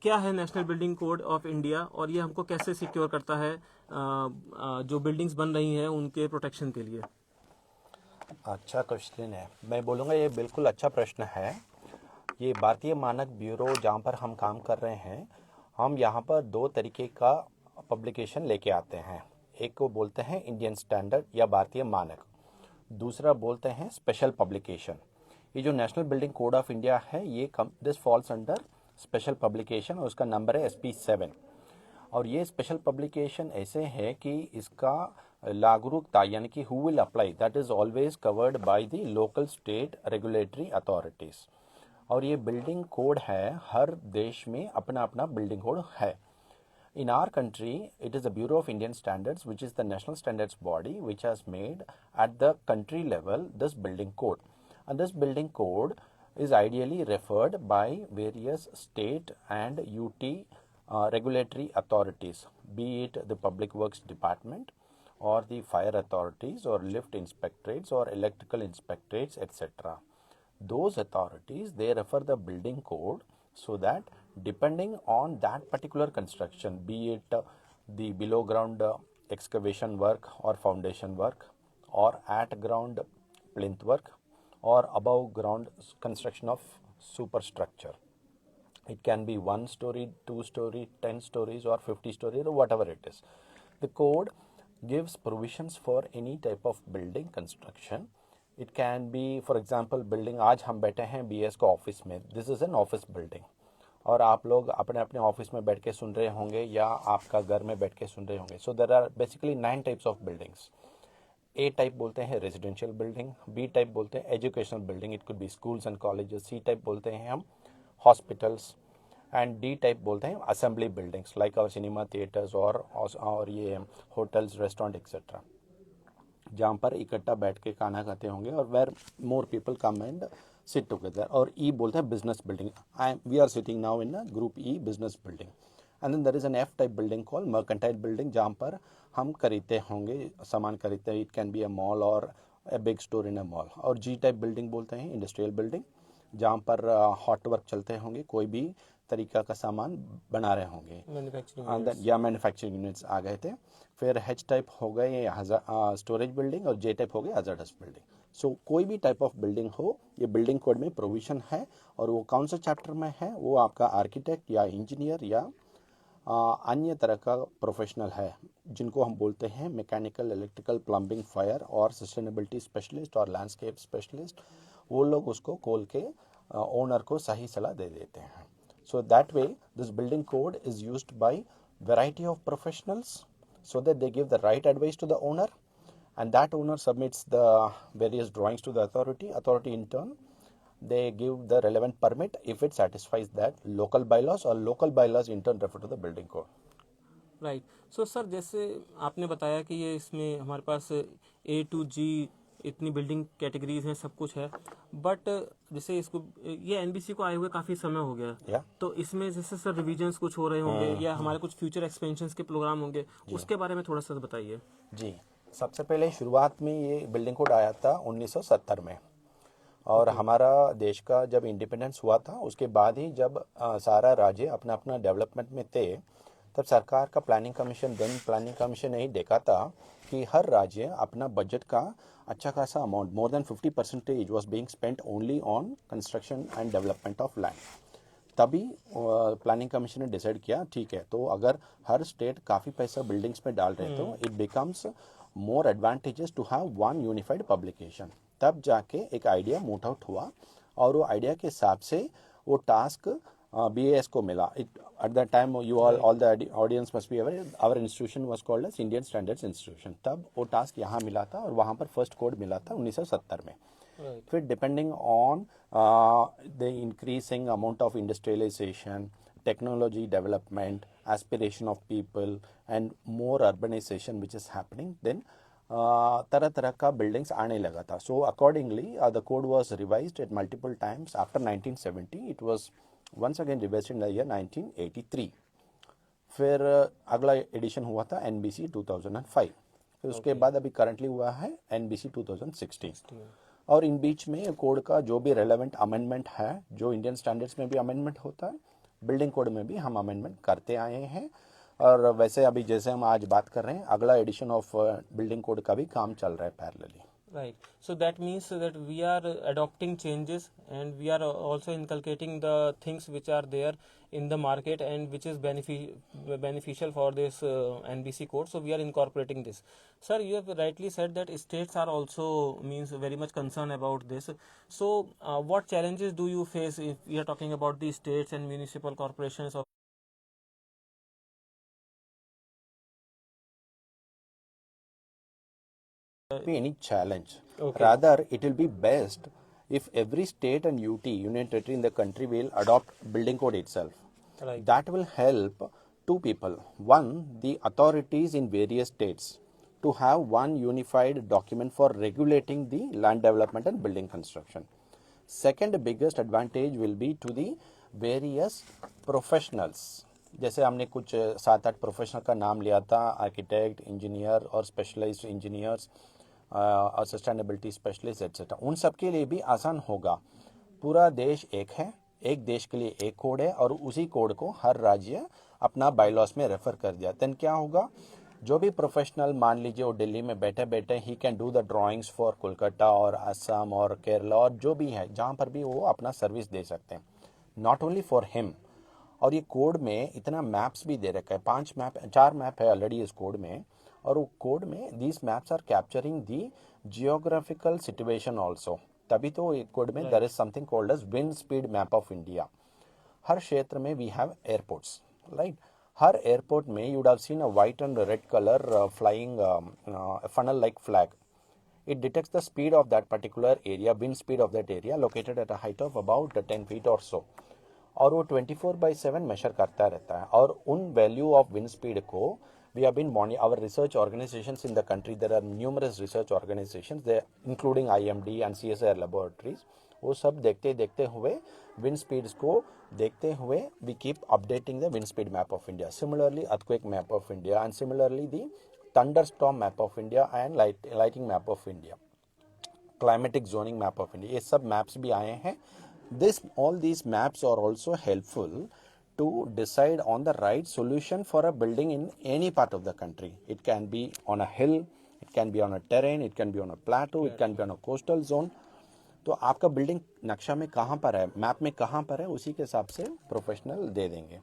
क्या है national building code of India और ये हमको कैसे सिक्योर करता है जो बिल्डिंग्स बन रही हैं उनके प्रोटेक्शन के लिए? अच्छा क्वेश्चन है। मैं बोलूँगा ये बिल्कुल अच्छा प्रश्न है। ये भारतीय मानक ब्यूरो जहाँ पर हम काम कर रहे हैं, हम यहाँ पर दो तरीके का पब्लिकेशन लेके आते हैं। एक को बोलते हैं इंडियन स्टैंडर्ड या भारतीय मानक, दूसरा बोलते हैं स्पेशल पब्लिकेशन। ये जो national building code of India है, ये this falls under special publication और उसका नंबर है SP7। और ये स्पेशल पब्लिकेशन ऐसे है कि इसका लागरूकता यानी कि who will apply, that is always covered by the local state regulatory authorities. और ये बिल्डिंग कोड है, हर देश में अपना अपना बिल्डिंग कोड है। In our country, it is the Bureau of Indian Standards, which is the national standards body, which has made at the country level this building code. And this building code is ideally referred by various state and UT regulatory authorities, be it the Public Works Department or the fire authorities or lift inspectorates or electrical inspectorates, etc. Those authorities, they refer the building code so that depending on that particular construction, be it the below ground excavation work or foundation work, or at ground plinth work, or above ground construction of superstructure. It can be 1 story, 2 story, 10 stories or 50 stories or whatever it is. The code gives provisions for any type of building construction. It can be, for example, building, आज हम बैठे हैं BS को office में, this is an office building, और आप लोग अपने अपने ऑफिस में बैठ के सुन रहे होंगे या आपका घर में बैठ के सुन रहे होंगे. So there are basically 9 types of buildings. A type बोलते हैं रेजिडेंशियल बिल्डिंग, बी टाइप बोलते हैं educational building, it could be schools and colleges, C type बोलते हैं हम हॉस्पिटल्स, एंड डी टाइप बोलते हैं assembly buildings like our cinema theatres और ये होटल्स, रेस्टोरेंट एक्सेट्रा, जहाँ पर इकट्ठा बैठ के खाना खाते होंगे और where more people come and sit together. और ई बोलते हैं business building. We are sitting now in group E business building. And then there is an F type building called mercantile building, जहाँ पर हम खरीदते होंगे, सामान खरीदते हैं. It can be a mall और a big store in a mall. और जी टाइप बिल्डिंग बोलते हैं इंडस्ट्रियल बिल्डिंग, जहाँ पर हॉट वर्क चलते होंगे, कोई भी तरीका का सामान बना रहे होंगे, या मैन्युफैक्चरिंग यूनिट्स आ गए थे. फिर H टाइप हो गए स्टोरेज बिल्डिंग, और J टाइप हो गए हजार्डस बिल्डिंग. सो कोई भी टाइप ऑफ बिल्डिंग हो, ये बिल्डिंग कोड में प्रोविजन है. और वो कौन सा चैप्टर में है, वो आपका आर्किटेक्ट या इंजीनियर या अन्य तरह का प्रोफेशनल है, जिनको हम बोलते हैं मैकेनिकल, इलेक्ट्रिकल, प्लम्बिंग, फायर और सस्टेनेबिलिटी स्पेशलिस्ट और लैंडस्केप स्पेशलिस्ट, वो लोग उसको खोल के ओनर को सही सलाह दे देते हैं. So that way, this building code is used by variety of professionals so that they give the right advice to the owner, and that owner submits the various drawings to the authority. Authority in turn, they give the relevant permit if it satisfies that local bylaws, or local bylaws in turn refer to the building code. Right. So sir, जैसे आपने बताया कि ये इसमें हमारे पास A to G इतनी building categories हैं, सब कुछ है, बट जैसे इसको ये एनबीसी को आए हुए काफ़ी समय हो गया. Yeah. तो इसमें जैसे सर रिविजन्स कुछ हो रहे होंगे या हमारे कुछ फ्यूचर एक्सपेंशंस के प्रोग्राम होंगे, उसके बारे में थोड़ा सा बताइए. जी, सबसे पहले शुरुआत में ये बिल्डिंग कोड आया था 1970 में. और हमारा देश का जब इंडिपेंडेंस हुआ था, उसके बाद ही जब सारा राज्य अपना अपना डेवलपमेंट में थे, तब सरकार का planning commission, then planning commission ने ही देखा था कि हर राज्य अपना बजट का अच्छा खासा amount, more than 50% was being spent only on construction and development of land. तभी प्लानिंग कमीशन ने डिसाइड किया, ठीक है, तो अगर हर स्टेट काफ़ी पैसा बिल्डिंग्स में डाल रहे, तो it becomes more advantages to have one unified publication. तब जाके एक आइडिया मूट आउट हुआ, और वो आइडिया के हिसाब से वो टास्क BAS को मिला. At the time you all the audience must be aware, our institution was called as Indian standards institution. तब वो टास्क यहाँ मिला था, और वहाँ पर फर्स्ट कोड मिला था 1970 में. फिर depending on the increasing amount of industrialisation, technology development, aspiration of people and more urbanisation which is happening, then तरह तरह का बिल्डिंग्स आने लगा था. So accordingly the code was revised at multiple times. After 1970 it was once again revised in the year 1983. फिर अगला addition हुआ था NBC 2005. फिर उसके बाद अभी करंटली हुआ है NBC 2016. और इन बीच में कोड का जो भी रेलेवेंट अमेंडमेंट है, जो इंडियन स्टैंडर्ड्स में भी अमेंडमेंट होता है, बिल्डिंग कोड में भी हम अमेंडमेंट करते आए हैं। और वैसे अभी जैसे हम आज बात कर रहे हैं, अगला एडिशन ऑफ बिल्डिंग कोड का भी काम चल रहा है parallelly. Right. So that means that we are adopting changes, and we are also inculcating the things which are there in the market and which is beneficial for this NBC code. So we are incorporating this. Sir, you have rightly said that states are also means very much concerned about this. So what challenges do you face if we are talking about the states and municipal corporations? Be any challenge. Okay. Rather, it will be best if every state and union territory in the country will adopt building code itself. Right. That will help two people. One, the authorities in various states to have one unified document for regulating the land development and building construction. Second biggest advantage will be to the various professionals. जैसे हमने कुछ 7-8 professional का नाम लिया था, architect, engineer और specialised engineers और sustainability specialist etcetera. उन सब के लिए भी आसान होगा। पूरा देश एक है, एक देश के लिए एक कोड है और उसी कोड को हर राज्य अपना बाईलॉस में रेफर कर दिया। देन क्या होगा, जो भी प्रोफेशनल मान लीजिए वो दिल्ली में बैठे बैठे ही can do the drawings for Kolkata और असम और केरला और जो भी है जहाँ पर भी वो अपना सर्विस दे सकते हैं, नॉट ओनली फॉर हिम। और ये कोड में इतना मैप्स भी दे रखा है, 4 मैप है ऑलरेडी इस कोड में। और वो कोड में these maps are capturing the geographical situation also. तभी तो एक कोड में there is something called as wind speed map of India. हर क्षेत्र में वी हैव एयरपोर्ट्स, राइट। हर एयरपोर्ट में you would have seen a white and red colour flying funnel like flag. It detects the speed of that particular area, wind speed of that area located at a height of about 10 feet or so. और वो 24/7 major करता रहता है। और उन value of wind speed को we have been monitoring our research organisations in the country. There are numerous research organisations there including IMD and CSIR laboratories. वो सब देखते हुए विंड स्पीड्स को देखते हुए we keep updating the wind speed map of India. Similarly earthquake map of India and similarly the thunderstorm map of India and lighting map of India, climatic zoning map of India, ये सब maps भी आए हैं। All these maps are also helpful to decide on the right solution for a building in any part of the country. It can be on a hill, it can be on a terrain, it can be on a plateau, it can be on a coastal zone. तो आपका building नक्शा में कहाँ पर है, map में कहाँ पर है, उसी के हिसाब से प्रोफेशनल दे देंगे।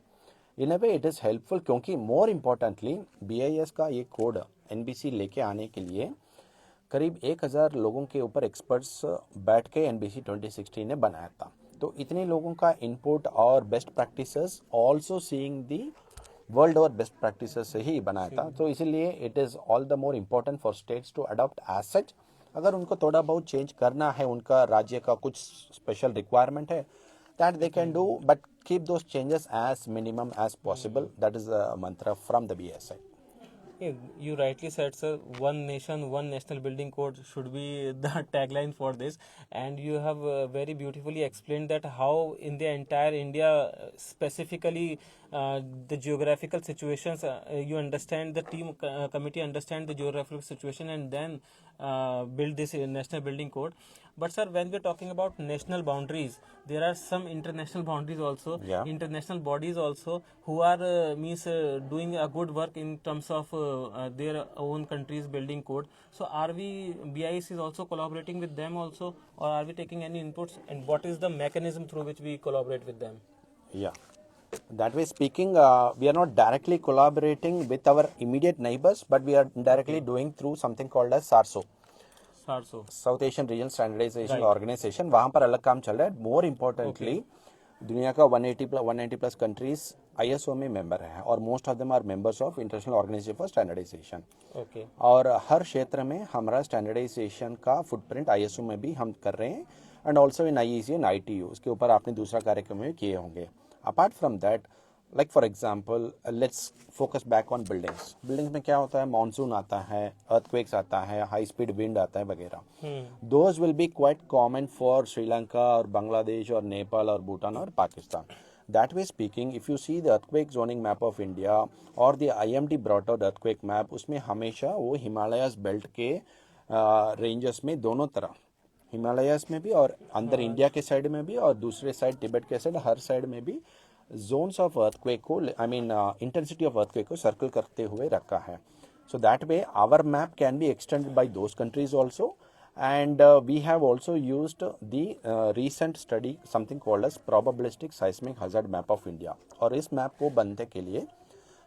इन a way it is helpful, क्योंकि मोर इम्पोर्टेंटली BIS का ये कोड NBC लेके आने के लिए करीब 1000 लोगों के ऊपर एक्सपर्ट्स बैठ के NBC 2016 ने बनाया था। तो इतने लोगों का इनपुट और best practices also seeing the world और बेस्ट प्रैक्टिसेस से ही बनाया था। तो इसीलिए it is all the more important for states to adopt as such. अगर उनको थोड़ा बहुत चेंज करना है, उनका राज्य का कुछ स्पेशल रिक्वायरमेंट है, that they can do, but keep those changes as minimum as possible. That is the mantra from the BSI. Yeah, you rightly said, sir. One nation, one national building code should be the tagline for this, and you have very beautifully explained that how in the entire India, specifically the geographical situations, you understand the team committee understand the geographical situation and then build this national building code. But sir, when we are talking about national boundaries, there are some international boundaries also, Yeah. international bodies also who are doing a good work in terms of their own country's building code. So are we, BIS is also collaborating with them also, or are we taking any inputs, and what is the mechanism through which we collaborate with them? Yeah. That way speaking, we are not directly collaborating with our immediate neighbors, but we are indirectly doing through something called as SARSO. SARSO. South Asian regional standardisation Right. Organisation. वहाँ पर अलग काम चल रहा है। More importantly दुनिया का 180 plus countries ISO में मेंबर हैं और most of them are members of international organisation for standardisation. Okay. और हर क्षेत्र में हमारा स्टैंडर्डाइजेशन का फुटप्रिंट ISO में भी हम कर रहे हैं, and also in IEC and ITU। उसके ऊपर आपने दूसरा कार्यक्रम में किए होंगे। Apart from that, like for example, let's focus back on buildings. Buildings में क्या होता है, मानसून आता है, अर्थक्वेक्स आता है, हाई स्पीड विंड आता है वगैरह। Those will be quite common for Sri Lanka और बांग्लादेश और नेपाल और भूटान और Pakistan. That way speaking, if you see the earthquake zoning map of India or the IMD brought out earthquake map, उसमें हमेशा वो हिमालयस बेल्ट के रेंजेस में दोनों तरह, हिमालयस में भी और अंदर इंडिया के साइड में भी और दूसरे साइड तिब्बत के साइड, हर साइड में भी जोन्स ऑफ अर्थक्वेक को I mean intensity of earthquake को सर्कल करते हुए रखा है. So that way our map can be extended by those countries also, and we have also used the recent study something called as probabilistic seismic hazard map of India. और इस map को बनने के लिए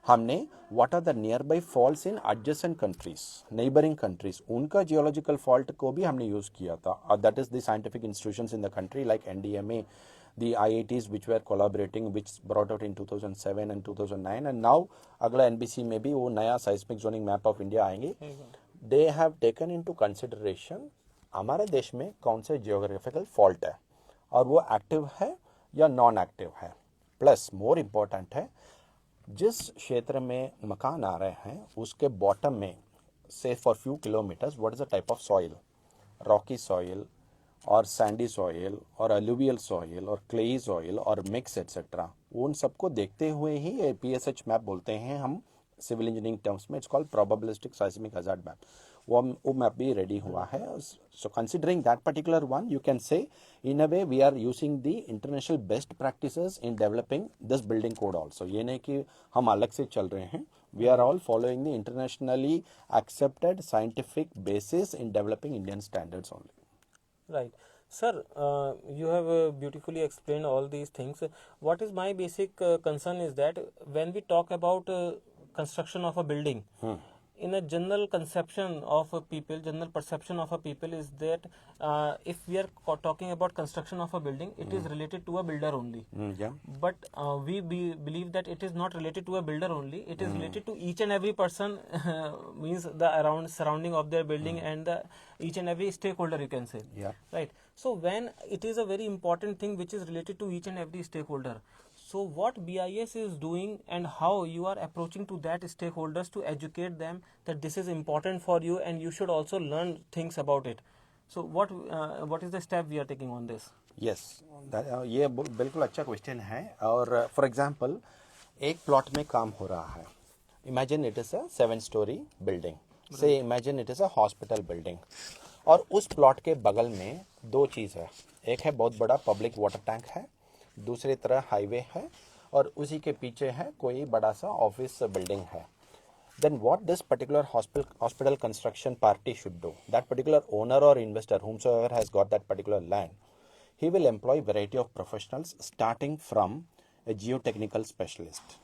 हमने what are the nearby faults in adjacent countries, neighboring countries, उनका geological fault को भी हमने यूज किया था. That is the scientific institutions in the country like NDMA, the IITs which were collaborating, which brought out in 2007 and 2009, and now अगला NBC में भी वो नया seismic zoning map of India आएंगे. They have taken into consideration हमारे देश में कौन से geographical fault है और वो active है या non active है. प्लस मोर इम्पोर्टेंट है जिस क्षेत्र में मकान आ रहे हैं उसके बॉटम में से for few kilometres what is the type of soil, Rocky soil और सैंडी सॉइल और अलुवियल सॉइल और क्लेई सॉइल और मिक्स एटसेट्रा. उन सबको देखते हुए ही ये PSH मैप बोलते हैं हम सिविल इंजीनियरिंग टर्म्स में. It's called probabilistic seismic hazard map. वो मैप भी रेडी हुआ है. So considering that particular one you can say in a way we are using the international best practices in developing this building code also. ये नहीं कि हम अलग से चल रहे हैं. We are all following the internationally accepted scientific basis in developing Indian standards only. Right. Sir, you have beautifully explained all these things. What is my basic concern is that when we talk about construction of a building, in a general conception of a people, general perception of a people is that if we are talking about construction of a building, it is related to a builder only. Yeah. But we believe that it is not related to a builder only. It is related to each and every person, means the around surrounding of their building and the each and every stakeholder, you can say. Yeah. Right. So when it is a very important thing which is related to each and every stakeholder. So what BIS is doing and how you are approaching to that stakeholders to educate them that this is important for you and you should also learn things about it. So what is the step we are taking on this? Yes, ये बिल्कुल अच्छा question है. और for example एक plot में काम हो रहा है. Imagine it is a 7-story building. Say imagine it is a hospital building. और उस प्लॉट के बगल में दो चीज़ है. एक है बहुत बड़ा पब्लिक वाटर टैंक है, दूसरी तरह हाईवे है, और उसी के पीछे है कोई बड़ा सा ऑफिस बिल्डिंग है. Then what this particular hospital construction party should do, that particular owner or investor whomsoever has got that particular land, he will employ variety of professionals starting from a geotechnical specialist.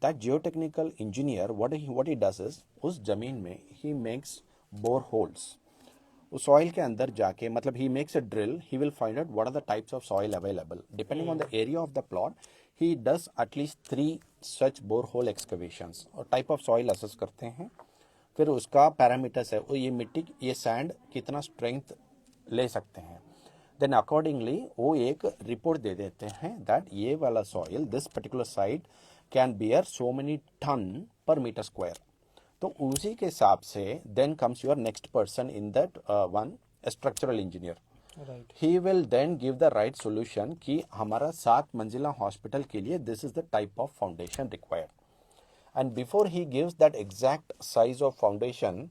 That geotechnical engineer, what he does is उस जमीन में he makes bore holes. उस soil के अंदर जाके मतलब he makes a drill, he will find out what are the types of soil available. Depending on the area of the plot, he does at least 3 such borehole excavations और type of soil assess करते हैं. फिर उसका parameters है, ये मिट्टी, ये sand कितना स्ट्रेंथ ले सकते हैं. देन अकॉर्डिंगली वो एक रिपोर्ट दे देते हैं दैट ये वाला soil this particular site can bear so many ton per metre square. तो उसी के हिसाब से then comes your next person in that one, structural engineer. Right. He will then give the right solution कि हमारा 7 मंजिला हॉस्पिटल के लिए this is the type of foundation required. And before he gives that exact size of foundation,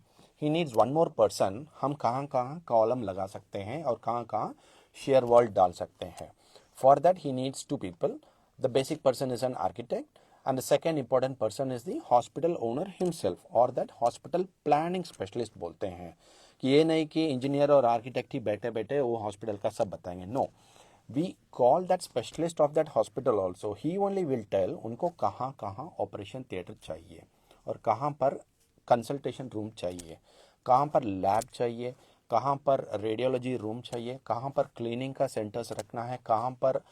he needs one more person. हम कहाँ कहाँ column लगा सकते हैं और कहाँ कहाँ shear wall डाल सकते हैं. For that he needs 2 people. The basic person is an architect and the second important person is the hospital owner himself or that hospital planning specialist बोलते हैं. कि ये नहीं कि इंजीनियर और आर्किटेक्ट ही बैठे बैठे वो हॉस्पिटल का सब बताएंगे. No, we call that specialist of that hospital also. He only will tell उनको कहाँ कहाँ ऑपरेशन थिएटर चाहिए और कहाँ पर कंसल्टेशन रूम चाहिए, कहाँ पर लैब चाहिए, कहाँ पर रेडियोलॉजी रूम चाहिए, कहाँ पर क्लीनिंग का सेंटर्स रखना है, कहाँ पर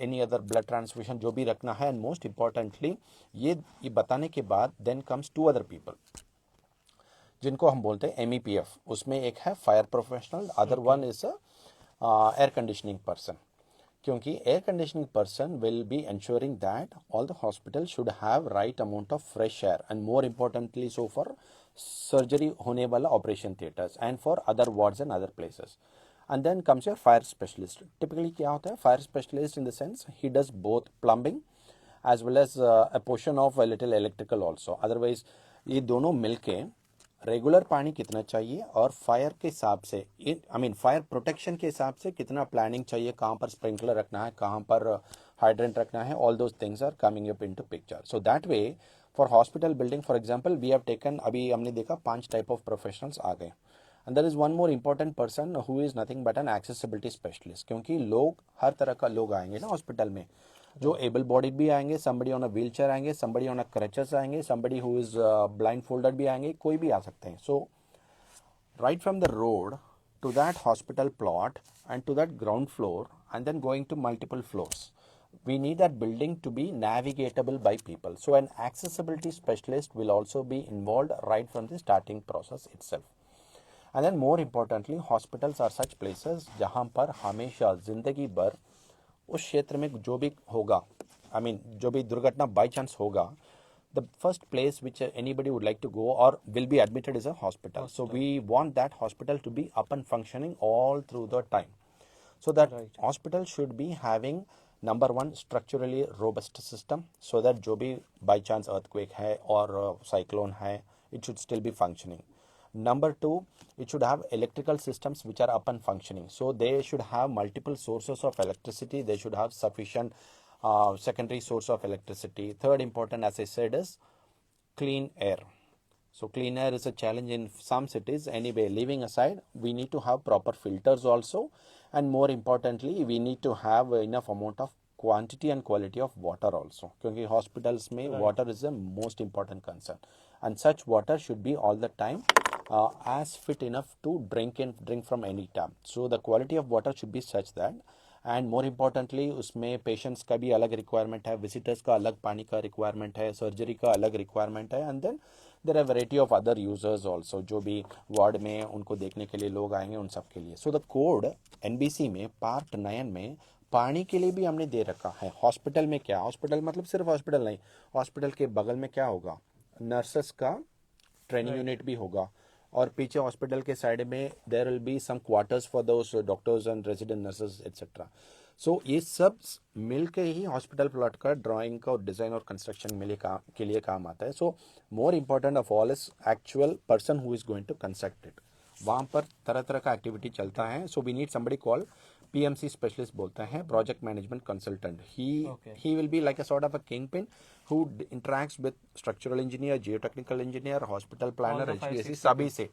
एनी अदर ब्लड ट्रांसफ्यूशन जो भी रखना है. एंड मोस्ट इम्पॉर्टेंटली ये बताने के बाद देन कम्स 2 अदर पीपल जिनको हम बोलते हैं MEPF. उसमें एक है fire professional, other one is air conditioning person. क्योंकि air conditioning person will be ensuring that all the hospital should have right amount of fresh air and more importantly so for surgery होने वाला operation theatres and for other wards and other places. And then comes your fire specialist. Typically क्या होता है fire specialist in the sense he does both plumbing as well as a portion of a little electrical also. Otherwise ये दोनों मिलके regular पानी कितना चाहिए और फायर के हिसाब से फायर प्रोटेक्शन के हिसाब से कितना प्लानिंग चाहिए, कहाँ पर स्प्रिंकलर रखना है, कहाँ पर hydrant रखना है, all those things are coming up into picture. So that way for hospital building for example we have taken, अभी हमने देखा 5 type of professionals आ गए, and there is one more important person who is nothing but an accessibility specialist, क्योंकि लोग हर तरह का लोग आएंगे ना हॉस्पिटल में, जो एबल बॉडीड भी आएंगे, somebody on a wheelchair आएंगे, somebody on a crutches आएंगे, somebody who is blindfolded भी आएंगे, कोई भी आ सकते हैं. So right from the road to that hospital plot and to that ground floor and then going to multiple floors, we need that building to be navigatable by people. So an accessibility specialist will also be involved right from the starting process itself. And then more importantly, hospitals are such places जहाँ पर हमेशा जिंदगी भर उस क्षेत्र में जो भी होगा, I mean जो भी दुर्घटना by chance होगा, the first place which anybody would like to go or will be admitted is a hospital. So we want that hospital to be up and functioning all through the time. So that hospital should be having number one structurally robust system, so that जो भी by chance earthquake है और cyclone है, it should still be functioning. Number two, it should have electrical systems which are up and functioning. So they should have multiple sources of electricity. They should have sufficient secondary source of electricity. Third important, as I said, is clean air. So clean air is a challenge in some cities. Anyway, leaving aside, we need to have proper filters also, and more importantly, we need to have enough amount of quantity and quality of water also. क्योंकि hospitals में water is the most important concern, and such water should be all the time as fit enough to drink from any tap. So the quality of water should be such that, and more importantly उसमें patients का भी अलग requirement है, visitors का अलग पानी का requirement है, सर्जरी का अलग रिक्वायरमेंट है, and then there are variety of other users also, जो भी वार्ड में उनको देखने के लिए लोग आएंगे उन सब के लिए. सो द कोड एनबीसी में पार्ट 9 में पानी के लिए भी हमने दे रखा है. हॉस्पिटल में क्या, हॉस्पिटल मतलब सिर्फ हॉस्पिटल नहीं, हॉस्पिटल के बगल में क्या होगा, नर्सेस का ट्रेनिंग यूनिट भी होगा, और पीछे हॉस्पिटल के साइड में there will be some quarters for those doctors and resident nurses etcetera. So ये सब मिल के ही हॉस्पिटल प्लॉट का ड्राइंग का और डिज़ाइन और कंस्ट्रक्शन के लिए काम आता है. So more important of all is actual person who is going to construct it. वहाँ पर तरह तरह का एक्टिविटी चलता है. So we need somebody called PMC specialist बोलते हैं, project management consultant. He will be like a sort of a kingpin who interacts with structural engineer, geotechnical engineer, hospital planner, HVAC, सभी से.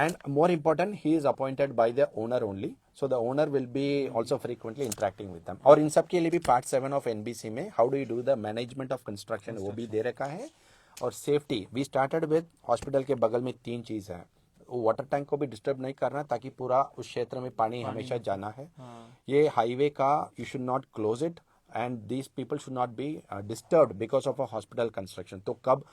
And more important, he is appointed by the owner only. So the owner will be also frequently interacting with them. और इन सब के लिए भी part 7 of NBC में how do you do the management of construction वो भी दे रखा है. और safety we started with hospital के बगल में 3 चीज़ है. वाटर टैंक को भी डिस्टर्ब नहीं करना ताकि पूरा उस क्षेत्र में पानी हमेशा जाना है. ये हाईवे का you should not close it, and these people should not be disturbed because of a hospital construction. तो कब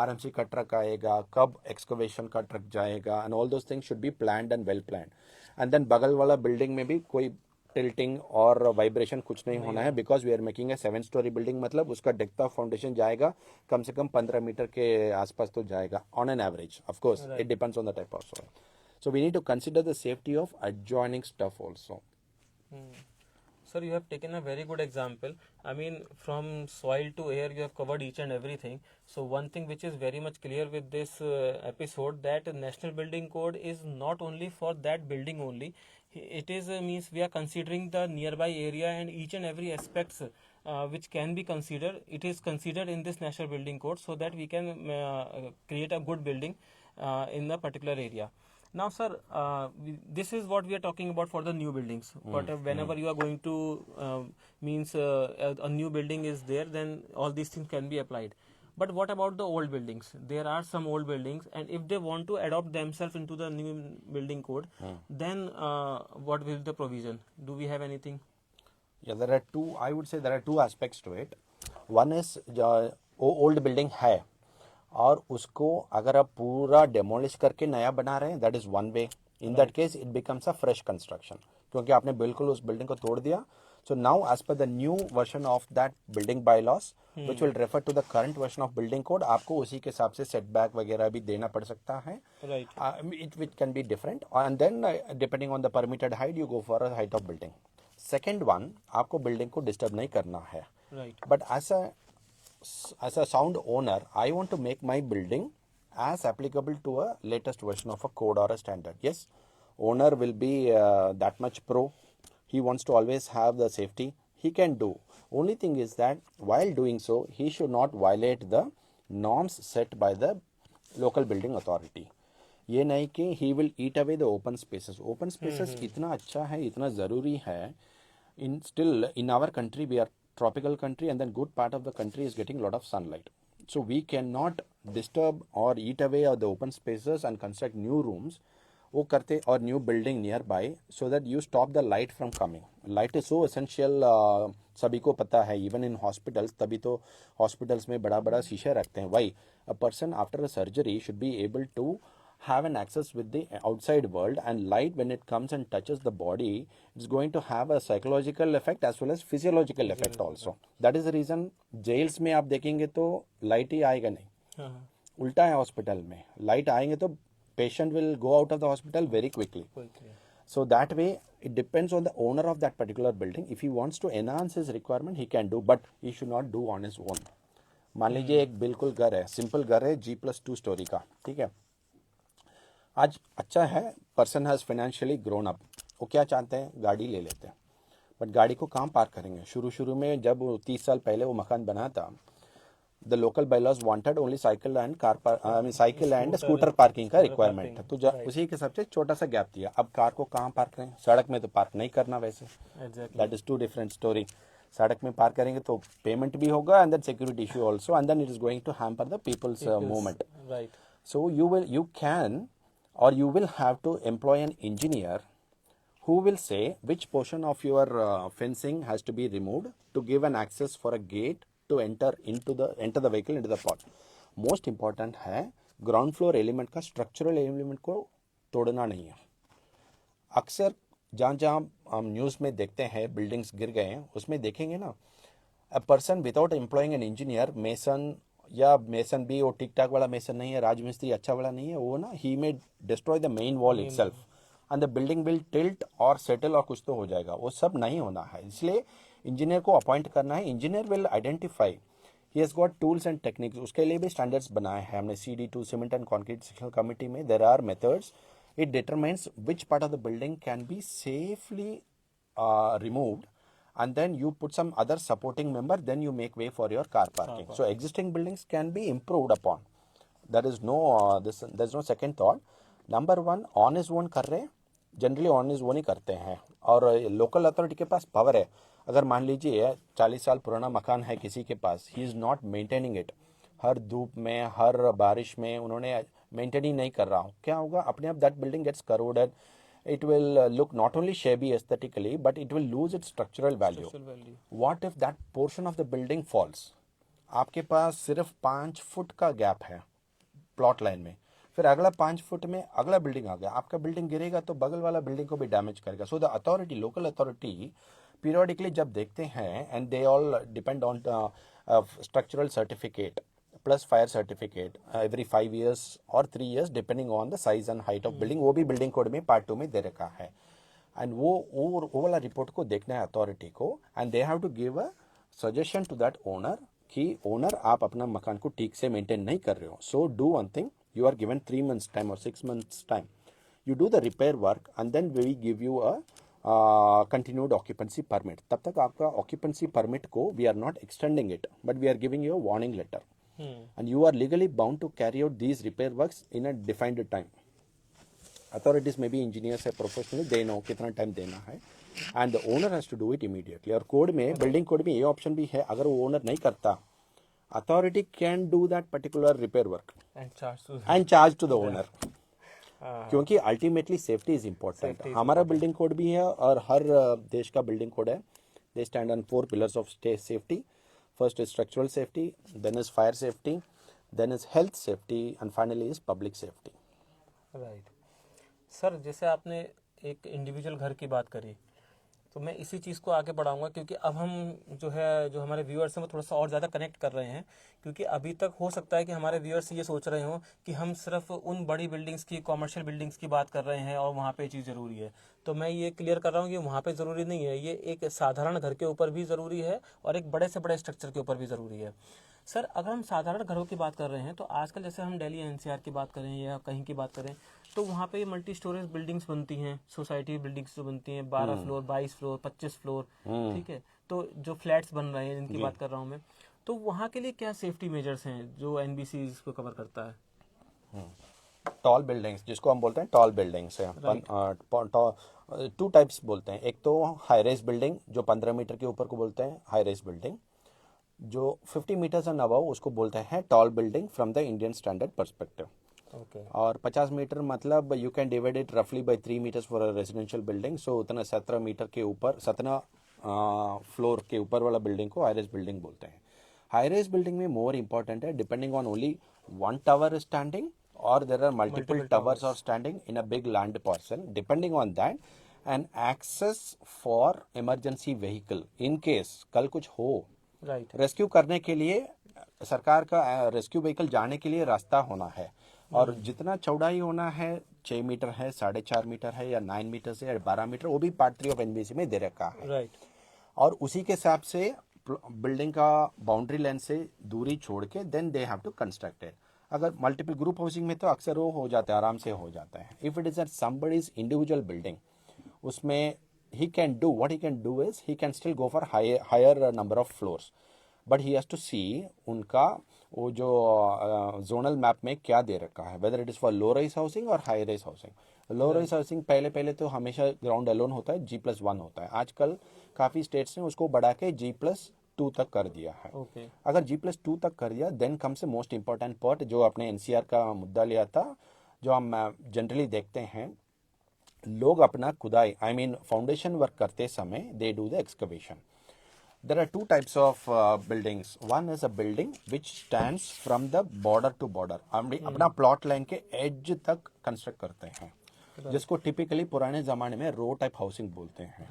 RMC का ट्रक आएगा, कब एक्सकवेशन का ट्रक जाएगा, and all those things should be planned and well planned. And then बगल वाला building में भी कोई टिल्टिंग और वाइब्रेशन कुछ नहीं होना है, because we are making a 7 storey building. मतलब उसका डेप्थ ऑफ फाउंडेशन जाएगा कम से कम 15 मीटर के आसपास तो जाएगा on an average. Of course it depends on the type of soil. So we need to consider the safety of adjoining stuff also. Sir, you have taken a very good example. I mean, from soil to air, you have covered each and everything. So one thing which is very much clear with this episode, that National Building Code is not only for that building only. It is means we are considering the nearby area and each and every aspects which can be considered. It is considered in this National Building Code so that we can create a good building in a particular area. Now, sir, this is what we are talking about for the new buildings. But whenever you are going to means a new building is there, then all these things can be applied. But what about the old buildings? There are some old buildings, and if they want to adopt themselves into the new building code, then what will the provision? Do we have anything? Yeah, there are two. I would say there are two aspects to it. One is old building है और उसको अगर आप पूरा demolish करके नया बना रहे हैं, that is one way. In that case it becomes a fresh construction, क्योंकि आपने बिल्कुल उस बिल्डिंग को तोड़ दिया. So now as per the new version of that building bylaws which will refer to the current version of building code, आपको उसी के हिसाब से सेटबैक वगैरह भी देना पड़ सकता है. It can be different, and then depending on the permitted height you go for a height of building. Second one, आपको बिल्डिंग को डिस्टर्ब नहीं करना है, but as a sound owner, I want to make my building as applicable to a latest version of a code or a standard. Yes, owner will be that much pro. He wants to always have the safety. He can do, Only thing is that while doing so, he should not violate the norms set by the local building authority. ये नहीं कि he will eat away the open spaces. Open spaces इतना अच्छा है, इतना ज़रूरी है. Still in our country we are tropical country, and then good part of the country is getting a lot of sunlight. So we cannot disturb or eat away the open spaces and construct new rooms वो करते और new building near by, so that you stop the light from coming. Light is so essential, सभी को पता है, even in hospitals. तभी तो hospitals में बड़ा बड़ा शीशे रखते हैं. Why a person after a surgery should be able to have an access with the outside world, and light when it comes and touches the body, it's going to have a psychological effect as well as physiological effect also. That is the reason jails में आप देखेंगे तो light ही आएगा नहीं. उल्टा है, hospital में light आएंगे तो patient will go out of the hospital very quickly. So that way it depends on the owner of that particular building. If he wants to enhance his requirement, he can do, but he should not do on his own. मान लीजिए एक बिल्कुल घर है, simple घर है, G+2 story का, ठीक है. आज अच्छा है, person has financially grown up, वो क्या चाहते हैं, गाड़ी ले लेते हैं. बट गाड़ी को कहाँ पार्क करेंगे? शुरू में जब 30 साल पहले वो मकान बना था, the local bylaws wanted only cycle and scooter parking का रिक्वायरमेंट था. तो उसी के हिसाब से छोटा सा गैप दिया. अब कार को कहाँ पार्क करें? सड़क में तो पार्क नहीं करना वैसे. That is two different story. सड़क में पार्क करेंगे तो पेमेंट भी होगा, and then security issue also, and then it is going to hamper the people's movement. So you can or you will have to employ an engineer who will say which portion of your fencing has to be removed to give an access for a gate to enter the vehicle into the plot. Most important है ground floor element का, structural element को तोड़ना नहीं है. अक्सर जहाँ हम news में देखते हैं बिल्डिंग्स गिर गए हैं, उसमें देखेंगे ना, a person without employing an engineer, mason या मेसन भी वो ठीक ठाक वाला मेसन नहीं है, राजमिस्त्री अच्छा वाला नहीं है, वो ना ही may destroy the main wall itself, and the building will tilt और सेटल और कुछ तो हो जाएगा. वो सब नहीं होना है, इसलिए इंजीनियर को अपॉइंट करना है. Engineer will identify, he has got tools and techniques. उसके लिए भी स्टैंडर्ड्स बनाए हैं हमने CD2 cement and concrete sectional committee में. There are methods. It determines which part of the building can be safely removed, and then you put some other supporting member, then you make way for your car parking. So existing buildings can be improved upon. There is no there's no second thought. Number one, on his own कर रहे, generally on is own ही करते हैं, और local authority के पास power है. अगर मान लीजिए 40 साल पुराना मकान है किसी के पास, he is not maintaining it, हर धूप में हर बारिश में उन्होंने मेंटेन ही नहीं कर रहा हूँ, क्या होगा? अपने आप that building gets corroded. It will look not only shabby aesthetically, but it will lose its structural value. What if that portion of the building falls? आपके पास सिर्फ 5 फुट का गैप है प्लॉट लाइन में, फिर अगला 5 फुट में अगला building आ गया, आपका बिल्डिंग गिरेगा तो बगल वाला बिल्डिंग को भी डैमेज करेगा. So the authority, local authority periodically जब देखते हैं, and they all depend on structural certificate plus fire certificate every 5 years और 3 years depending on the size and height of building. वो भी बिल्डिंग कोड में पार्ट 2 में दे रखा है, एंड वो वाला रिपोर्ट को देखना है अथॉरिटी को, and they have to give a suggestion to that owner कि ओनर आप अपना मकान को ठीक से मेंटेन नहीं कर रहे हो. So do one thing, you are given 3 months time और 6 months time, you do the repair work, and then we give you a continued occupancy permit. तब तक आपका ऑक्यूपेंसी परमिट को we are not extending it, but we are giving you a warning letter. And you are legally bound to carry out these repair works in a defined time. Authorities may be engineers है, professional, they know कितना time देना है, and the owner has to do it immediately. और code में, building code में ये option भी है, अगर वो ओनर नहीं करता, authority can do that particular repair work and charge to the owner. क्योंकि अल्टीमेटली सेफ्टी इज इम्पोर्टेंट. हमारा बिल्डिंग कोड भी है और हर देश का बिल्डिंग कोड है. They stand on 4 pillars of safety. First is structural safety, then is fire safety, then is health safety, and finally is public safety. Right. Sir, जैसे आपने एक इंडिविजुअल घर की बात करी, तो मैं इसी चीज़ को आगे बढ़ाऊंगा, क्योंकि अब हम जो हमारे व्यूअर्स हैं वो थोड़ा सा और ज़्यादा कनेक्ट कर रहे हैं. क्योंकि अभी तक हो सकता है कि हमारे व्यूअर्स ये सोच रहे हों कि हम सिर्फ उन बड़ी बिल्डिंग्स की, कॉमर्शियल बिल्डिंग्स की बात कर रहे हैं और वहाँ पे ये चीज़ ज़रूरी है. तो मैं ये क्लियर कर रहा हूँ कि वहाँ पे ज़रूरी नहीं है, ये एक साधारण घर के ऊपर भी ज़रूरी है और एक बड़े से बड़े स्ट्रक्चर के ऊपर भी ज़रूरी है. सर, अगर हम साधारण घरों की बात कर रहे हैं तो आजकल जैसे हम दिल्ली NCR की बात करें या कहीं की बात करें, तो वहाँ पे मल्टी स्टोरेज बिल्डिंग्स बनती हैं, सोसाइटी बिल्डिंग्स जो बनती हैं 12 फ्लोर, 22 फ्लोर, 25 फ्लोर, ठीक है. तो जो फ्लैट्स बन रहे हैं जिनकी बात कर रहा हूँ मैं, तो वहाँ के लिए क्या सेफ्टी मेजर्स हैं जो एनबीसी इसको कवर करता है? टॉल बिल्डिंग्स जिसको हम बोलते हैं, टॉल बिल्डिंग्स है। Right. टू टाइप्स बोलते हैं। एक तो हाई रेज बिल्डिंग जो 15 मीटर के ऊपर को बोलते हैं हाई रेज बिल्डिंग, जो 50 मीटर्स एंड अबव उसको बोलते हैं tall building from the Indian standard perspective. Okay. और 50 मीटर मतलब यू कैन डिवाइड इट रफली by 3 metres for a residential building. So उतना 17 मीटर के ऊपर, 17 फ्लोर के ऊपर वाला बिल्डिंग को हाई रेज बिल्डिंग बोलते हैं। हाई रेज बिल्डिंग में मोर इंपॉर्टेंट है, depending on only one tower standing or there are multiple towers are standing in a big land parcel, depending on that, and access for emergency vehicle in case कल कुछ हो, right. Rescue करने के लिए सरकार का rescue vehicle जाने के लिए रास्ता होना है। और जितना चौड़ाई होना है, 6 मीटर है, 4.5 मीटर है, या 9 मीटर से या 12 मीटर, वो भी पार्ट 3 ऑफ एनबीसी में दे रखा है। राइट। और उसी के हिसाब से बिल्डिंग का बाउंड्री लाइन से दूरी छोड़ के then they have to construct it. अगर मल्टीपल ग्रुप हाउसिंग में तो अक्सर वो हो जाता है, आराम से हो जाता है। If it is at somebody's individual building, उसमें he can do what he can do is he can still go for higher number of floors, but he has to see उनका वो जो जोनल मैप में क्या दे रखा है, whether it is for low rise housing और high rise housing. Low rise housing पहले तो हमेशा ग्राउंड अलोन होता है, G+1 होता है। आजकल काफ़ी स्टेट्स ने उसको बढ़ा के G+2 तक कर दिया है। ओके। अगर G+2 तक कर दिया, देन कम से मोस्ट इंपॉर्टेंट पार्ट जो आपने एनसीआर का मुद्दा लिया था, जो हम जनरली देखते हैं, लोग अपना खुदाई आई मीन फाउंडेशन वर्क करते समय they do the excavation. There are two types of buildings. One is a building which stands from the border to border. हम अपना प्लॉट लाइन के एज तक कंस्ट्रक्ट करते हैं, जिसको टिपिकली पुराने जमाने में रो टाइप हाउसिंग बोलते हैं।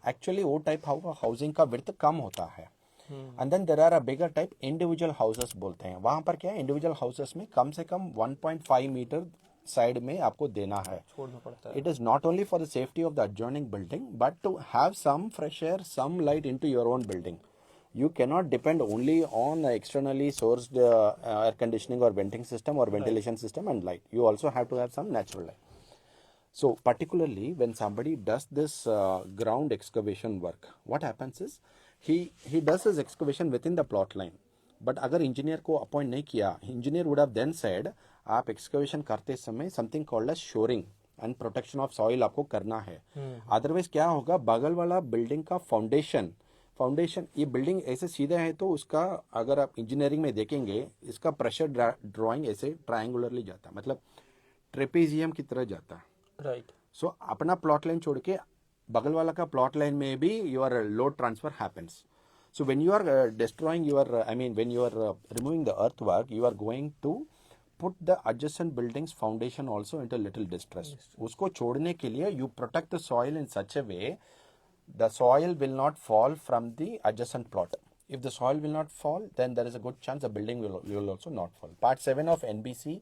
एक्चुअली वो टाइप हाउसिंग का विड्थ कम होता है। And then there are a bigger type individual houses बोलते हैं। वहां पर क्या है, इंडिविजुअल हाउसेस में कम से कम 1.5 मीटर साइड में आपको देना है, छोड़ना पड़ता है। It is not only for the safety of the adjoining building, but to have some fresh air, some light into your own building. You cannot depend only on externally sourced air conditioning or venting system or ventilation system and light. You also have to have some natural light. So particularly when somebody does this ground excavation work, what happens is he does his excavation within the plot line. But अगर engineer को appoint नहीं किया, engineer would have then said आप excavation करते समय something called as shoring and protection of soil आपको करना है। अदरवाइज क्या होगा, बगल वाला बिल्डिंग का फाउंडेशन, ये बिल्डिंग ऐसे सीधा है तो उसका अगर आप इंजीनियरिंग में देखेंगे, इसका प्रेशर ड्राइंग ऐसे ट्रायंगुलरली जाता है, मतलब ट्रेपेजियम की तरह जाता है। राइट। सो अपना प्लॉट लाइन छोड़ के बगल वाला का प्लॉट लाइन में भी your load transfer happens. So when you are destroying your, when you are removing the earthwork, you are going to put the adjacent buildings foundation also into little distress. उसको छोड़ने के लिए you protect the soil in such a way, the soil will not fall from the adjacent plot. If the soil will not fall, then there is a good chance the building will also not fall. Part 7 of NBC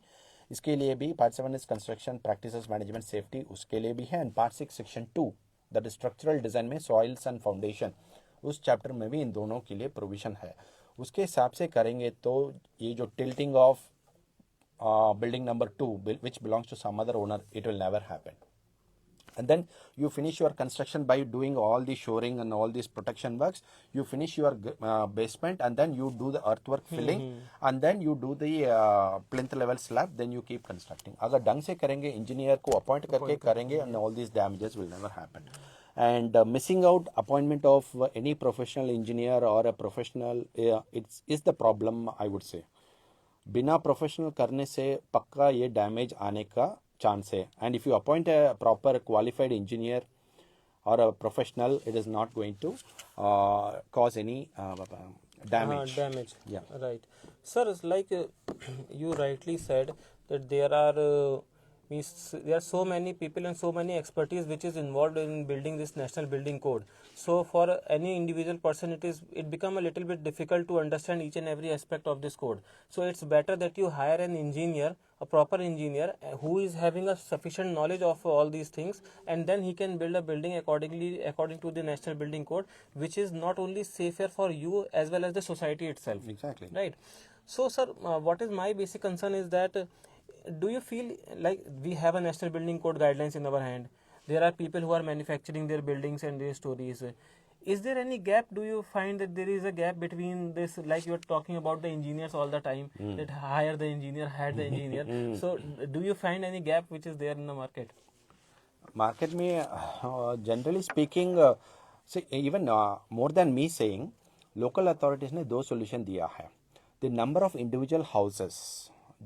इसके लिए भी, Part 7 is Construction Practices Management Safety, उसके लिए भी है, and Part 6 Section 2 that is Structural Design में Soils and Foundation, उस chapter में भी इन दोनों के लिए प्रोविजन है। उसके हिसाब से करेंगे तो ये जो tilting of building number 2 which belongs to some other owner, it will never happen. And then you finish your construction by doing all the shoring and all these protection works. You finish your basement, and then you do the earthwork filling, and then you do the plinth level slab, then you keep constructing. अगर ढंग से करेंगे, engineer को appoint करके करेंगे, and all these damages will never happen. And missing out appointment of any professional engineer or a professional, is the problem, I would say. बिना professional करने से पक्का ये डैमेज आने का चांस है। And if you appoint a proper qualified engineer और a professional, it is not going to cause any damage. Damage. Yeah. Right. Sir, it's like you rightly said that there are there are so many people and so many expertise which is involved in building this national building code. So for any individual person, it become a little bit difficult to understand each and every aspect of this code. So it's better that you hire an engineer, a proper engineer who is having a sufficient knowledge of all these things, and then he can build a building according to the national building code, which is not only safer for you as well as the society itself. Exactly. Right. So sir, what is my basic concern is that, do you feel like we have a national building code guidelines in our hand? There are people who are manufacturing their buildings and their stories. Is there any gap? Do you find that there is a gap between this, like you're talking about the engineers all the time, that hire the engineer, hire the engineer. So, do you find any gap which is there in the market? Market में generally speaking say even more than me saying local authorities ने दो solution दिया है. The number of individual houses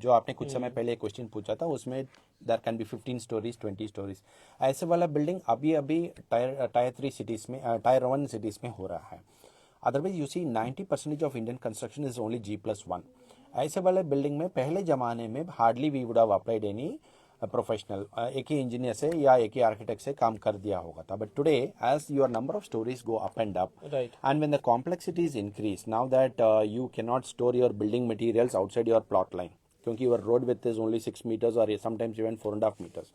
जो आपने कुछ समय पहले क्वेश्चन पूछा था उसमें there can be 15 storeys 20 storeys ऐसे वाला बिल्डिंग अभी अभी टायर 3 सिटीज़ में टायर 1 सिटीज़ में हो रहा है. Otherwise you see 90% of Indian construction is only G+1. ऐसे वाले बिल्डिंग में पहले ज़माने में hardly we would have applied any professional एक ही इंजीनियर से या एक ही आर्किटेक्ट से काम कर दिया होगा था. But today as your number of storeys go up and up Right. and when the complexity is increased now that you cannot store your building materials outside your plot line क्योंकि your road width is only 6 meters or sometimes even 4.5 meters.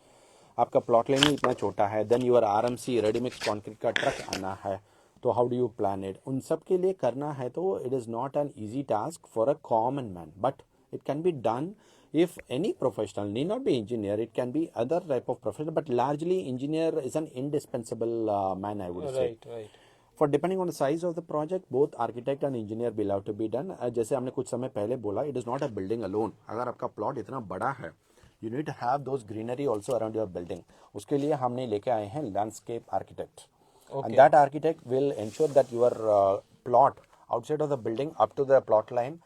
आपका plot line ही इतना छोटा है. Then your RMC ready mix concrete का truck आना है. तो how do you plan it? उन सब के लिए करना है तो it is not an easy task for a common man, but it can be done if any professional, need not be engineer, it can be other type of professional, but largely engineer is an indispensable man, I would say. Right. For depending on the size of the project, both architect and engineer will have to be done. जैसे हमने कुछ समय पहले बोला, it is not a building alone. अगर आपका plot इतना बड़ा है, you need to have those greenery also around your building. उसके लिए हमने लेके आए हैं landscape architect. Okay. And that architect will ensure that your plot outside of the building up to the plot line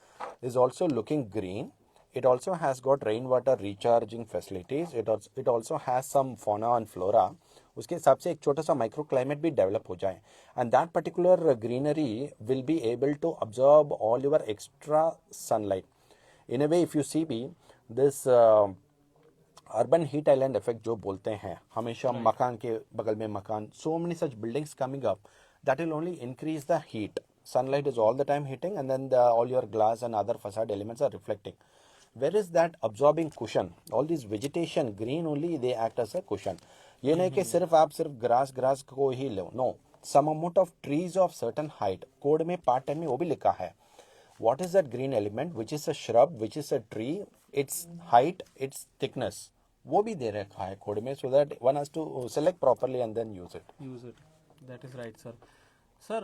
is also looking green. It also has got rainwater recharging facilities. It also has some fauna and flora. उसके हिसाब से एक छोटा सा micro climate भी develop हो जाए. And that particular greenery will be able to observe all your extra sunlight. In a way if you see be this urban heat island effect जो बोलते हैं, हमेशा मकान के बगल में मकान, so many such buildings coming up that will only increase the heat. Sunlight is all the time hitting and then all your glass and other facade elements are reflecting. Where is that absorbing cushion? All these vegetation, green only, they act as a cushion. ये नहीं कि सिर्फ आप सिर्फ grass को ही लो. No, some amount of trees of certain height. Code में part 10 में वो भी लिखा है. What is that green element? Which is a shrub? Which is a tree? Its height, its thickness. वो भी दे रखा है कोड में, so that one has to select properly and then use it. That is right, sir. Sir,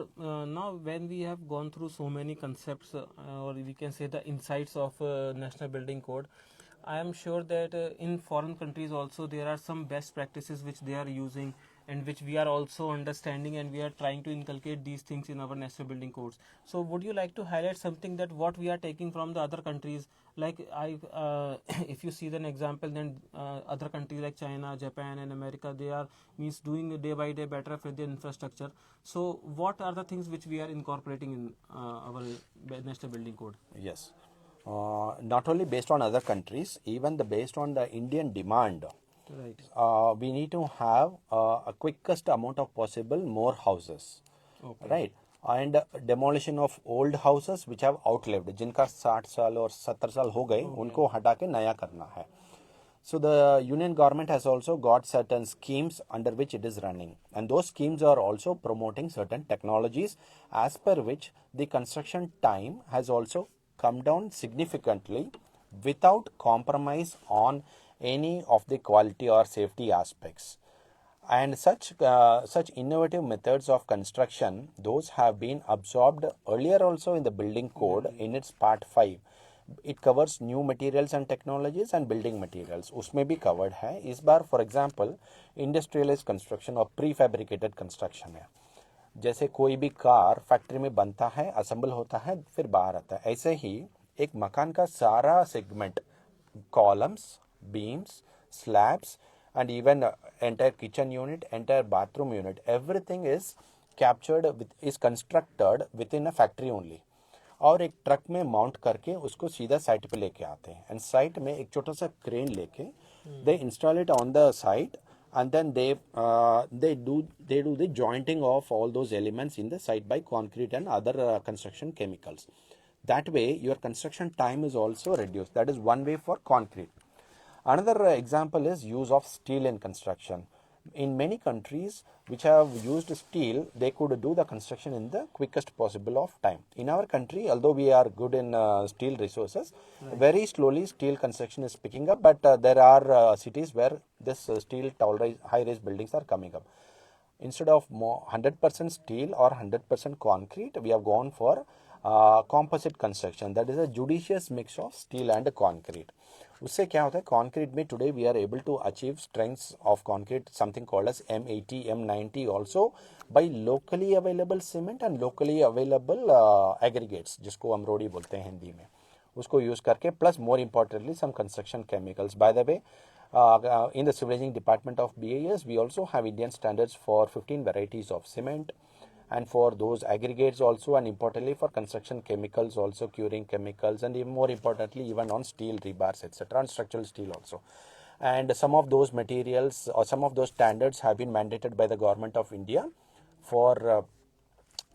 now when we have gone through so many concepts, or we can say the insights of National Building Code, I am sure that in foreign countries also there are some best practices which they are using and which we are also understanding, and we are trying to inculcate these things in our National Building Codes. So would you like to highlight something that what we are taking from the other countries? Like if you see an example, then other countries like China, Japan and America, they are means doing day by day better with the infrastructure. So what are the things which we are incorporating in our National Building Code? Yes. Not only based on other countries, even based on the Indian demand. Right. We need to have a quickest amount of possible more houses. Okay. Right. And demolition of old houses which have outlived, जिनका 60 साल और 70 साल हो गए, उनको हटा के नया करना है. So the union government has also got certain schemes under which it is running, and those schemes are also promoting certain technologies as per which the construction time has also come down significantly without compromise on any of the quality or safety aspects. And such innovative methods of construction, those have been absorbed earlier also in the building code in its part 5. It covers new materials and technologies and building materials. उसमें भी covered है. इस बार for example industrialized construction और prefabricated construction है. जैसे कोई भी car factory में बनता है, असेंबल होता है, फिर बाहर आता है, ऐसे ही एक मकान का सारा segment, columns, beams, slabs, and even entire kitchen unit, entire bathroom unit, everything is captured is constructed within a factory only. और एक ट्रक में माउंट करके उसको सीधा साइट पे लेके आते हैं, एंड साइट में एक छोटा सा क्रेन लेके they install it on the site, and then they do the jointing of all those elements in the site by concrete and other construction chemicals. That way your construction time is also reduced. That is one way for concrete. Another example is use of steel in construction. In many countries which have used steel, they could do the construction in the quickest possible of time. In our country, although we are good in steel resources, very slowly steel construction is picking up, but there are cities where this steel tall rise, high rise buildings are coming up. instead of more 100% steel or 100% concrete, we have gone for composite construction. That is a judicious mix of steel and concrete. उससे क्या होता है, concrete में today we are able to achieve strengths of concrete something called as M80, M90 also by locally available cement and locally available aggregates, जिसको हम रोड़ी बोलते हैं हिंदी में, उसको यूज करके, plus more importantly some construction chemicals. By the way, in the civil engineering department of BAS, we also have Indian standards for 15 varieties of cement, and for those aggregates also, and importantly for construction chemicals also, curing chemicals, and even more importantly even on steel rebars, etc., and structural steel also. And some of those materials or some of those standards have been mandated by the government of India for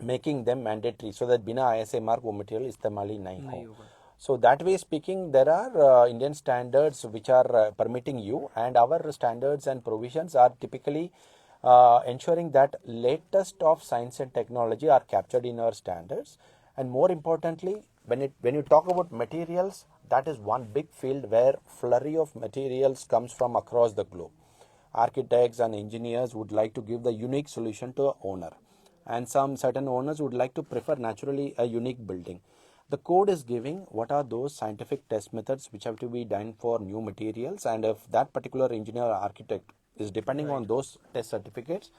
making them mandatory, so that बिना ISA mark वो material इस्तेमाल ही नहीं हो. So that way speaking, there are Indian standards which are permitting you, and our standards and provisions are typically ensuring that latest of science and technology are captured in our standards. And more importantly, when you talk about materials, that is one big field where flurry of materials comes from across the globe. Architects and engineers would like to give the unique solution to a owner, and some certain owners would like to prefer naturally a unique building. The code is giving what are those scientific test methods which have to be done for new materials, and if that particular engineer or architect is depending on those test certificates,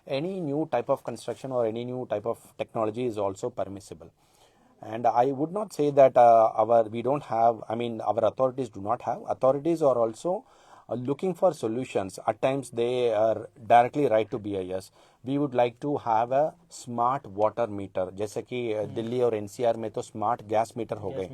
any new type of construction or any new type of technology is also permissible. And I would not say that we don't have, I mean our authorities do not have. Authorities are also looking for solutions. At times they are directly write to BIS, we would like to have a smart water meter, जैसे कि दिल्ली और NCR में तो smart gas metre हो गए.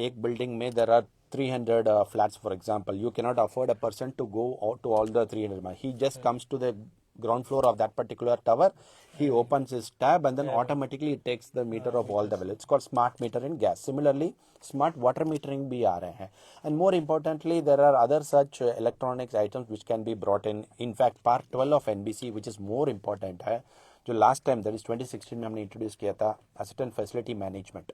एक building में there are 300 flats, for example. You cannot afford a person to go out to all the 300. He just comes to the ground floor of that particular tower, he opens his tab, and then automatically it takes the meter of all the well. It's called smart meter in gas. Similarly, smart water metering भी आ रहे हैं. And more importantly, there are other such electronics items which can be brought in. In fact, part 12 of NBC, which is more important है, जो last time, that is 2016 में हमने introduce किया था, asset and facility management.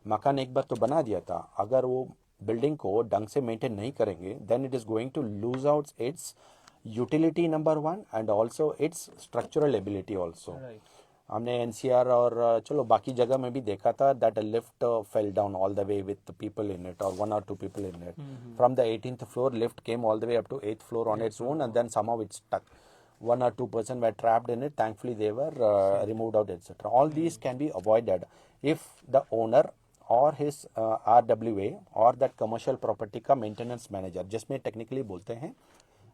मकान एक बार तो बना दिया था, अगर वो बिल्डिंग को ढंग से मेंटेन नहीं करेंगे, then it is going to lose out its utility number one, and also its structural ability also. हमने NCR और चलो बाकी जगह में भी देखा था that a lift fell down all the way with the people in it, or 1 or 2 people in it. From the 18th floor, lift came all the way up to 8th floor on its own, and then somehow it stuck. 1 or 2 person were trapped in it. Thankfully they were removed out, etc. All these can be avoided if the owner or his RWA or that commercial property का maintenance manager, जिसमें technically बोलते हैं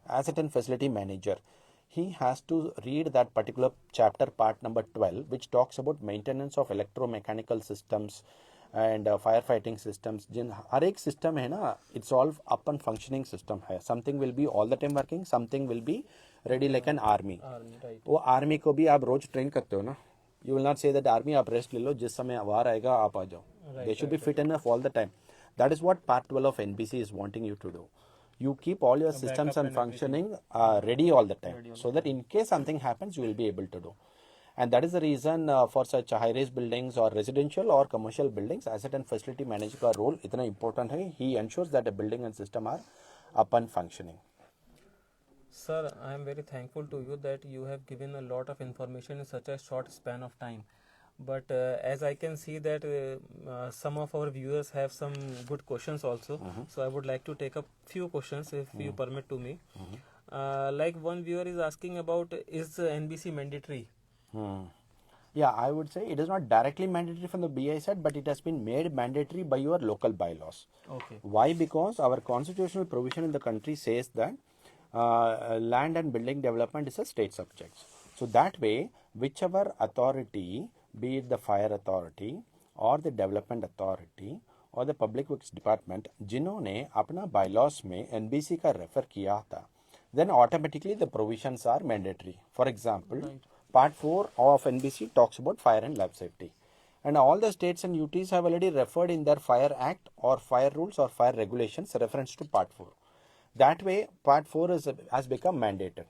asset and facility manager, he has to read that particular chapter part number 12, which talks about maintenance of electromechanical systems and firefighting systems. जिन हर एक system है ना, it's all up and functioning system है. Something will be all the time working, something will be ready like an army. वो army को भी आप रोज train करते हो ना. You will not say that army आप rest ले लो, जिस समय वार आएगा आप आ जाओ. They should be fit enough all the time. That is what part 12 of NBC is wanting you to do. You keep all your systems and functioning ready all the time, so that in case something happens, you will be able to do. And that is the reason for such high-rise buildings or residential or commercial buildings, asset and facility manager का role इतना important है. He ensures that a building and system are up and functioning. Sir, I am very thankful to you that you have given a lot of information in such a short span of time. But as I can see that some of our viewers have some good questions also, so I would like to take up few questions if you permit to me. Like one viewer is asking about, is NBC mandatory? Yeah, I would say it is not directly mandatory from the BI side, but it has been made mandatory by your local bylaws. Okay. Why? Because our constitutional provision in the country says that land and building development is a state subject. So that way, whichever authority, be it the fire authority or the development authority or the public works department, जिन्होंने अपना bylaws में NBC का refer किया था, then automatically the provisions are mandatory. For example, part 4 of NBC talks about fire and life safety, and all the states and UTs have already referred in their fire act or fire rules or fire regulations reference to part 4. That way, part 4 has become mandated.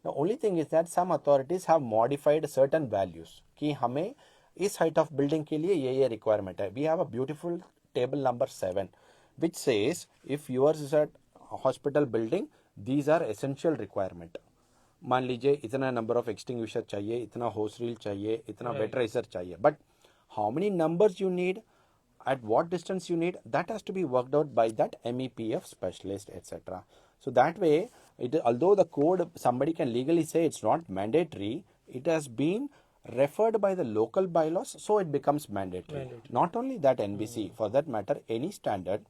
The only thing is that some authorities have modified certain values कि हमें इस height of building के लिए ये requirement है. We have a beautiful table number 7 which says if yours is a hospital building, these are essential requirement. मान लीजिए इतना नंबर ऑफ एक्सटिंग्विशर चाहिए, इतना होस रील चाहिए, इतना वेटराइजर चाहिए, but how many numbers you need, at what distance you need, that has to be worked out by that MEPF specialist, etc. So that way, although the code somebody can legally say it's not mandatory, it has been referred by the local bylaws, so it becomes mandatory. Not only that, NBC, for that matter, any standard,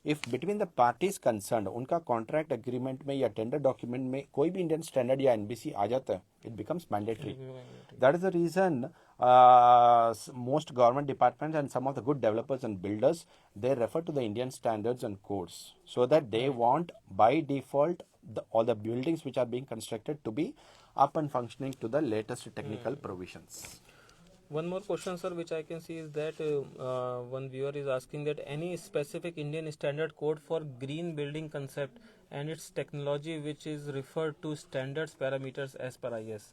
if between the parties concerned उनका contract agreement में या tender document में कोई भी Indian standard या NBC आ जाता है, it becomes mandatory. That is the reason most government departments and some of the good developers and builders, they refer to the Indian standards and codes, so that they want by default all the buildings which are being constructed to be up and functioning to the latest technical provisions. One more question, sir, which I can see is that one viewer is asking that any specific Indian standard code for green building concept and its technology which is referred to standards parameters as per IS.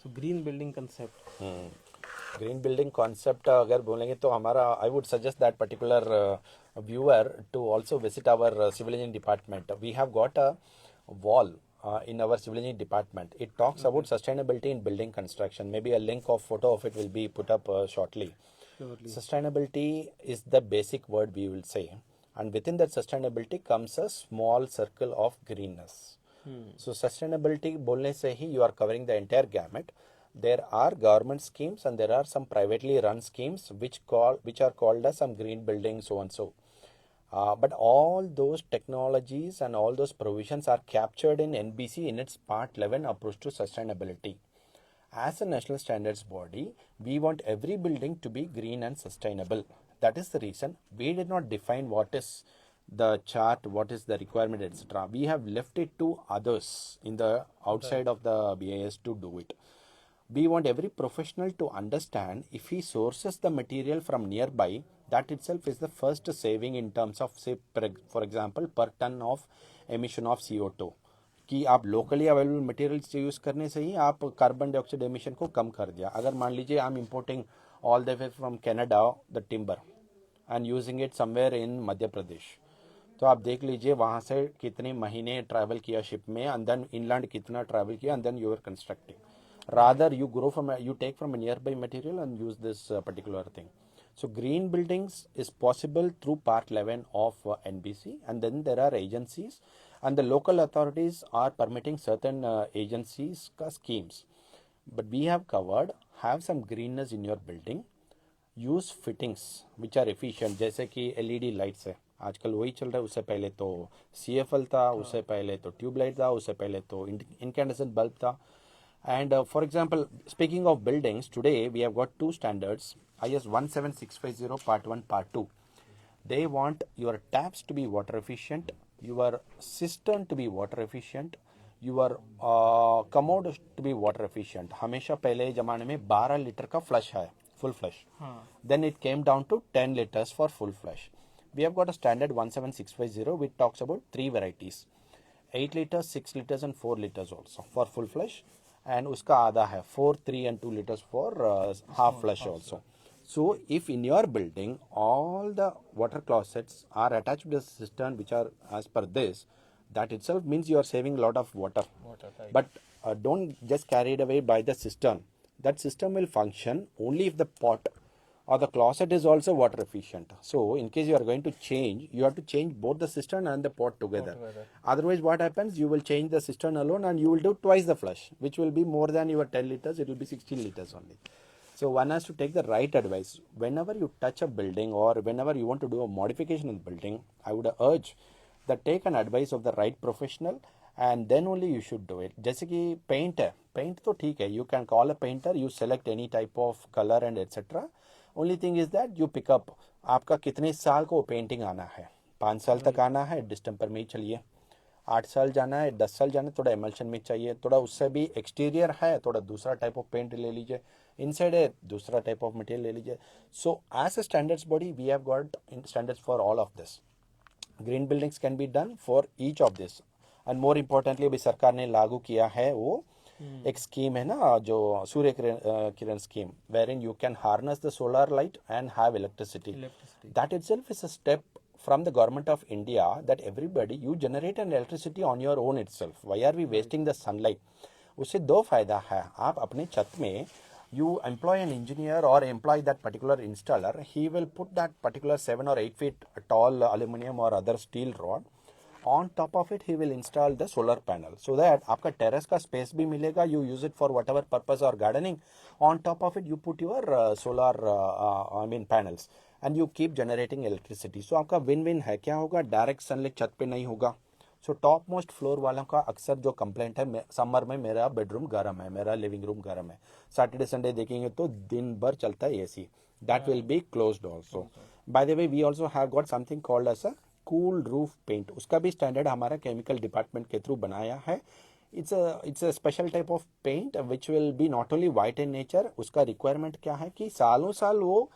So green building concept. Green building concept अगर बोलेंगे तो हमारा, I would suggest that particular viewer to also visit our civil engineering department. We have got a wall in our civil engineering department. It talks about sustainability in building construction. Maybe a link of photo of it will be put up shortly. Sustainability is the basic word we will say, and within that sustainability comes a small circle of greenness. So sustainability bolne se hi you are covering the entire gamut. There are government schemes and there are some privately run schemes which are called as some green building so and so. But all those technologies and all those provisions are captured in NBC in its Part 11 approach to sustainability. As a national standards body, we want every building to be green and sustainable. That is the reason we did not define what is the chart, what is the requirement, etc. We have left it to others in the outside of the BIS to do it. We want every professional to understand if he sources the material from nearby, that itself is the first saving in terms of, say, for example, per ton of emission of CO2. कि आप locally available materials use करने से ही आप carbon dioxide emission को कम कर दिया. अगर मान लीजिए I am importing all the way from Canada the timber and using it somewhere in Madhya Pradesh, तो आप देख लीजिए वहाँ से कितने महीने ट्रैवल किया शिप में, एंड देन इनलैंड कितना ट्रैवल किया, and then you are constructing. Rather, you take from a nearby material and use this particular thing. So green buildings is possible through Part 11 of NBC, and then there are agencies and the local authorities are permitting certain agencies ka schemes. But we have covered, have some greenness in your building, use fittings which are efficient, जैसे कि LED lights है आजकल वही चल रहा है. उससे पहले तो CFL था, उससे पहले तो ट्यूबलाइट था, उससे पहले तो incandescent bulb था. And for example, speaking of buildings, today we have got two standards, IS 17650 Part 1, Part 2. They want your taps to be water efficient, your cistern to be water efficient, your commode to be water efficient. हमेशा पहले ज़माने में 12 litre का flush है, full flush. Then it came down to 10 liters for full flush. We have got a standard 17650 which talks about three varieties, 8 liters, 6 liters and 4 liters also for full flush. And उसका आधा है 4, 3 and 2 liters for half flush also. So if in your building all the water closets are attached to the cistern which are as per this, that itself means you are saving a lot of water. But don't just carry it away by the cistern. That cistern will function only if the pot or the closet is also water efficient. So in case you are going to change, you have to change both the cistern and the pot together. Otherwise what happens, you will change the cistern alone and you will do twice the flush, which will be more than your 10 liters, it will be 16 liters only. So one has to take the right advice. Whenever you touch a building or whenever you want to do a modification in the building, I would urge that take an advice of the right professional and then only you should do it. जैसे कि paint है, paint तो ठीक है, you can call a painter, you select any type of color and etc. Only thing is that you pick up आपका कितने साल को पेंटिंग आना है. 5 साल तक आना है, डिस्टेम्पर में ही चलिए. 8 साल जाना है, 10 साल जाना है, थोड़ा एमल्शन में चाहिए, थोड़ा उससे भी एक्सटीरियर है, थोड़ा दूसरा टाइप ऑफ पेंट ले लीजिए, इनसाइड है दूसरा टाइप ऑफ मटेरियल ले लीजिए. So as a standards body we have got standards for all of this. Green buildings can be done for each of this. And more importantly अभी सरकार ने लागू किया है वो एक स्कीम है ना, जो Surya Kiran scheme, wherein you can harness the solar light and have electricity. That itself is a step from the government of India that everybody, you generate an electricity on your own itself. Why are we wasting the sunlight? उससे दो फायदा है, आप अपनी छत में you employ an engineer or employ that particular installer, he will put that particular 7 or 8 feet tall aluminum or other steel rod. On top of it he will install the solar panel, so that आपका terrace का space भी मिलेगा, you use it for whatever purpose or gardening. On top of it you put your solar panels and you keep generating electricity. So आपका win win है. क्या होगा, direct sunlight छत पे नहीं होगा. सो टॉप मोस्ट फ्लोर वालों का अक्सर जो कंप्लेंट है, समर में मेरा बेडरूम गर्म है, मेरा लिविंग रूम गर्म है, सैटरडे संडे देखेंगे तो दिन भर चलता है AC, that will be closed also. By the way we also have got something called as a cool roof paint. उसका भी स्टैंडर्ड हमारा केमिकल डिपार्टमेंट के थ्रू बनाया है. It's a special type of paint which will be not only white in nature. उसका requirement क्या है कि सालों साल वो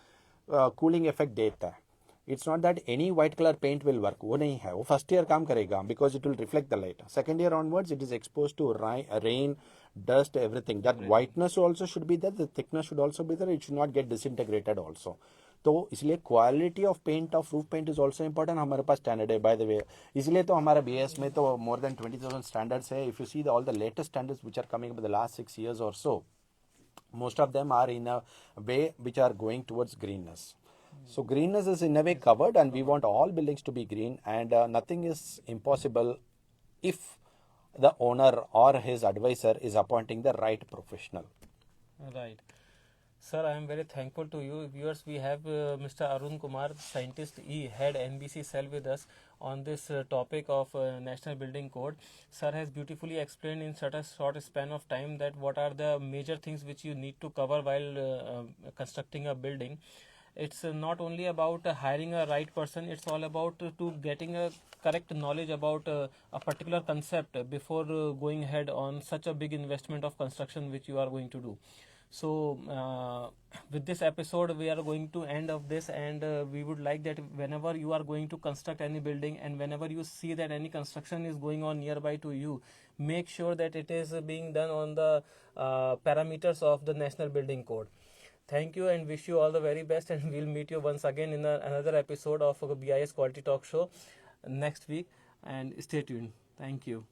कूलिंग इफेक्ट देता है. It's not that any white colour paint will work, वो नहीं है. वो फर्स्ट ईयर काम करेगा because it will reflect the light. Second year onwards it is expose to rain, dust, everything. That whiteness also should be there, the thickness should also be there, it should not get disintegrated also. तो इसलिए quality of paint of roof paint is also important. हमारे पास standard है by the way. इसलिए तो हमारा BS में तो मोर देन 20,000 स्टैंडर्ड्स है. If you see all the latest standards which are coming the last 6 years or so, most of them are in a way which are going towards greenness. So greenness is in a way covered, and we want all buildings to be green, and nothing is impossible if the owner or his advisor is appointing the right professional. Right. Sir, I am very thankful to you. Viewers, we have Mr. Arun Kumar, scientist, he head NBC cell with us on this topic of National Building Code. Sir has beautifully explained in such a short span of time that what are the major things which you need to cover while constructing a building. It's not only about hiring a right person, it's all about to getting a correct knowledge about a particular concept before going ahead on such a big investment of construction which you are going to do. So with this episode we are going to end of this, and we would like that whenever you are going to construct any building and whenever you see that any construction is going on nearby to you, make sure that it is being done on the parameters of the National Building Code. Thank you and wish you all the very best, and we'll meet you once again in another episode of BIS Quality Talk Show next week, and stay tuned. Thank you.